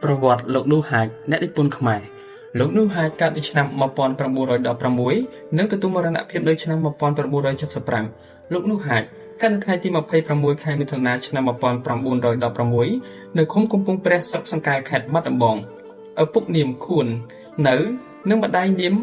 ប្រវត្តិលោកនូហាចអ្នកនិពន្ធខ្មែរលោកនូហាចកើតនៅឆ្នាំ1916និងទទួលមរណភាពនៅឆ្នាំ1975លោកនូហាចកើតនៅថ្ងៃទី26ខែមិថុនាឆ្នាំ1916នៅឃុំកំពង់ព្រះស្រុកសង្កែខេត្តបាត់ដំបងឪពុកនាមខួននៅនិងម្ដាយនាម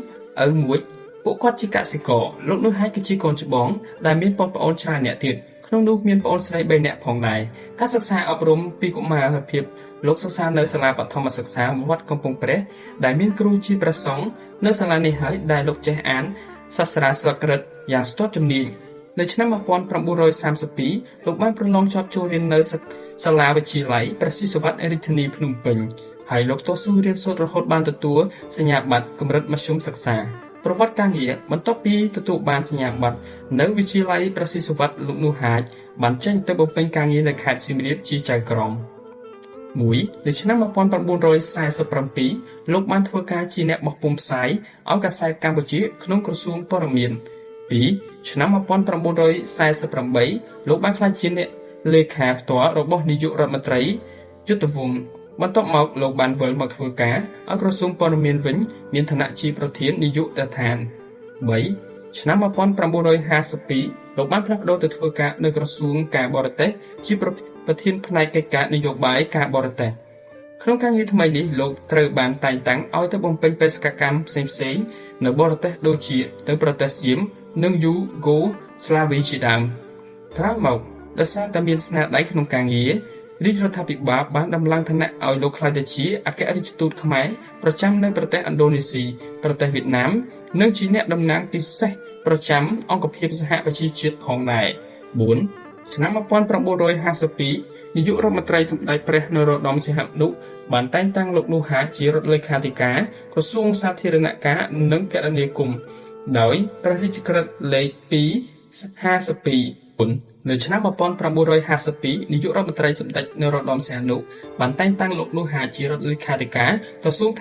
ឪមួយពួកគាត់ជាកសិករលោកនូហាចគឺជាកូនច្បងដែលមានបងប្អូនច្រើនអ្នកទៀតក្នុងនោះមានប្អូនស្រី3នាក់ផងដែរការសិក្សាអប់រំពីកុមារភាពលោកសិក្សានៅសាលាបឋមសិក្សាវត្តកំពង់ព្រះដែលមានគ្រូជាព្រះសង្ឃនៅសាលានេះហើយដែលលោកចេះអានសាស្ត្រាស្លឹកក្រឹតយ៉ាងស្ទាត់ជំនាញនៅឆ្នាំ1932លោកបានប្រឡងជាប់ចូលរៀននៅសាលាវិទ្យាល័យព្រះស៊ីសុវត្ថិរាជធានីភ្នំពេញហើយលោកតស៊ូរៀនសូត្ររហូតបានទទួលសញ្ញាបត្រកម្រិតមធ្យមសិក្សាប្រវត្តិការងារបន្ទាប់ពីទទួលបានសញ្ញាបត្រនៅវិទ្យាល័យព្រះស៊ីសុវត្ថិលោកនូហាចបានចេញទៅបំពេញការងារនៅខេត្តសៀមរាបជាចៅក្រម1នៅឆ្នាំ1947លោកបានធ្វើការជាអ្នកបោះពុម្ពផ្សាយឲ្យកាសែតកម្ពុជាក្នុងក្រសួងព័ត៌មាន2ឆ្នាំ1948លោកបានក្លាយជាអ្នកលេខាផ្ទាល់របស់នាយករដ្ឋមន្ត្រីយុទ្ធវង្សបន្ទាប់មកលោកបានវិលមកធ្វើការឲ្យក្រសួងព័ត៌មានវិញមានឋានៈជាប្រធាននាយកដ្ឋាន3ឆ្នាំ1952លោកបានផ្លាស់ប្ដូរទៅធ្វើការនៅក្រសួងការបរទេសជាប្រធានផ្នែកកិច្ចការនយោបាយការបរទេសក្នុងការងារថ្មីនេះលោកត្រូវបានតែងតាំងឲ្យទៅបំពេញបេសកកម្មផ្សេងៗនៅបរទេសដូចជាទៅប្រទេសសៀមនិងយូហ្គោស្លាវីជាដើមក្រោយមកដោយសារតែមានស្នាដៃក្នុងការងាររាជរដ្ឋាភិបាលបានដំឡើងឋានៈឲ្យលោកក្លាយទៅជាអគ្គរដ្ឋទូតខ្មែរប្រចាំនៅប្រទេសឥណ្ឌូនេស៊ីប្រទេសវៀតណាមនិងជាអ្នកតំណាងពិសេសប្រចាំអង្គភាពសហប្រជាជាតិផងដែរ4ឆ្នាំ1952នាយករដ្ឋមន្ត្រីសម្ដេចព្រះនរោត្តមសីហនុបានតែងតាំងលោកនូហាចជារដ្ឋលេខាធិការក្រសួងសាធារណការនិងគណនេយ្យគមន៍ដោយព្រះរាជក្រឹត្យលេខ252នៅឆ្នាំ1952នាយករដ្ឋមន្ត្រីសម្ដេចនរោត្តមសីហនុបានតែងតាំងលោកនូហាចជារដ្ឋលេខាធិការក្រសួង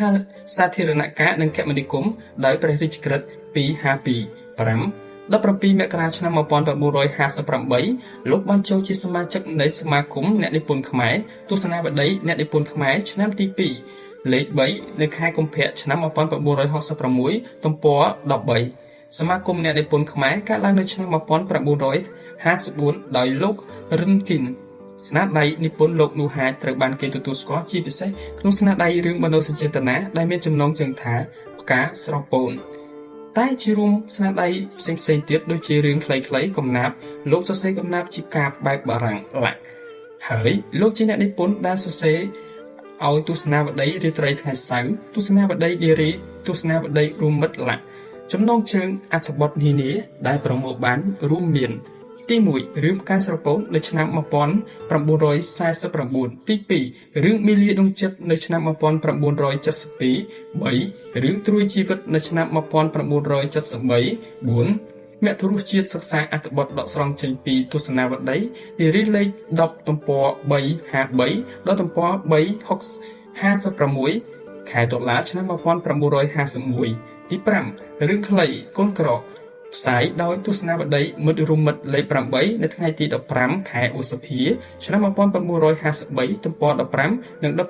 សាធារណការនិងគណនេយ្យគមន៍ដោយព្រះរាជក្រឹត្យ252 17មករាឆ្នាំ1958លោកបានចូលជាសមាជិកនៃសមាគមអ្នកនិពន្ធខ្មែរទស្សនាវដ្តីអ្នកនិពន្ធខ្មែរឆ្នាំទី2លេខ3នៅខែកុម្ភៈឆ្នាំ1966ទំព័រ13សមាគមអ្នកនិពន្ធខ្មែរកើតឡើងនៅឆ្នាំ1954ដោយលោករិនគីនស្នាដៃនិពន្ធលោកនូហាចត្រូវបានគេទទួលស្គាល់ជាពិសេសក្នុងស្នាដៃរឿងមនោសញ្ចេតនាដែលមានចំណងជើងថាផ្កាស្រពោនតែជារួមស្នាដៃផ្សេងៗទៀតដូចជារឿងខ្លីៗកំណាព្យលោកសរសេរកំណាព្យជាការបែបបារាំងឡាក់ហើយលោកជាអ្នកនិពន្ធដែលសរសេរឲ្យទស្សនាវដ្តីរាត្រីថ្ងៃសៅរ៍ទស្សនាវដ្តីនារីទស្សនាវដ្តីរួមមិត្តឡាក់ចំណងជើងអត្ថបទនានាដែលប្រមូលបានរួមមានទី1រឿងផ្កាស្រពោននៅឆ្នាំ1949ទី2រឿងមីលាដងចិត្តនៅឆ្នាំ1972 3រឿងត្រួយជីវិតនៅឆ្នាំ1973 4មគ្គរសជាតិសិក្សាអត្ថបទដកស្រង់ចេញពីទស្សនាវដ្តីនារីលេខ10ទំព័រ353ដល់ទំព័រ356ខែតុលាឆ្នាំ1951ទី5រឿងខ្លីកូនក្រផ្សាយដោយទស្សនាវដ្តីមិត្តរួមមិត្តលេខ8នៅថ្ងៃទី15ខែឧសភាឆ្នាំ1953ទំព័រ15និង16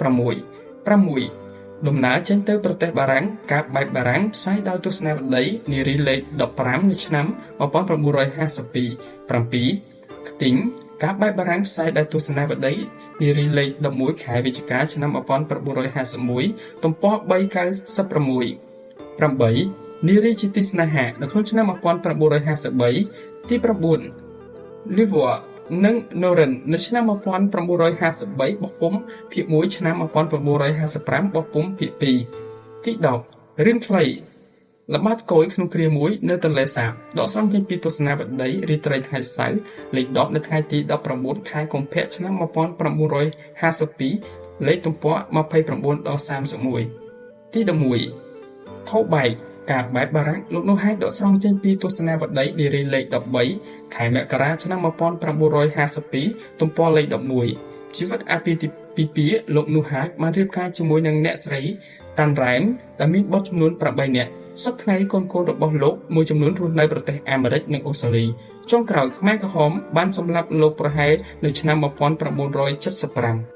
6ដំណើរចេញទៅប្រទេសបារាំងការបែបបារាំងផ្សាយដោយទស្សនាវដ្តីនារីលេខ15នៅឆ្នាំ1952 7ខ្ទីងការបែបបារាំងផ្សាយដោយទស្សនាវដ្តីនារីលេខ11ខែវិច្ឆិកាឆ្នាំ1951ទំព័រ396 8នារីជាទីស្នេហានៅក្នុងឆ្នាំ1953ទី9 Livor និង Noren នៅឆ្នាំ1953បោះពុម្ពភាគ1ឆ្នាំ1955បោះពុម្ពភាគ2ទី10រឿងខ្លីល្បាតគយក្នុងគ្រាមួយនៅទន្លេសាបដកស្រង់ចេញពីទស្សនាវដ្តីរាត្រីថ្ងៃសៅរ៍លេខ10នៅថ្ងៃទី19ខែកុម្ភៈឆ្នាំ1952លេខទំព័រ29ដល់31ទី11ថោបែកការបែបបារាំងលោកនូហាចដកស្រង់ចេញពីទស្សនាវដ្តីនារីលេខ13ខែមករាឆ្នាំ1952ទំព័រលេខ11ជីវិតអាពាហ៍ពិពាហ៍លោកនូហាចបានរៀបការជាមួយនឹងអ្នកស្រីតាន់រ៉ែមដែលមានបុត្រចំនួន8នាក់សប្តាហ៍ថ្ងៃកូនៗរបស់លោកមួយចំនួនរស់នៅប្រទេសអាមេរិកនិងអូស្ត្រាលីចុងក្រោយខ្មែរក្រហមបានសម្លាប់លោកប្រហែលនៅឆ្នាំ1975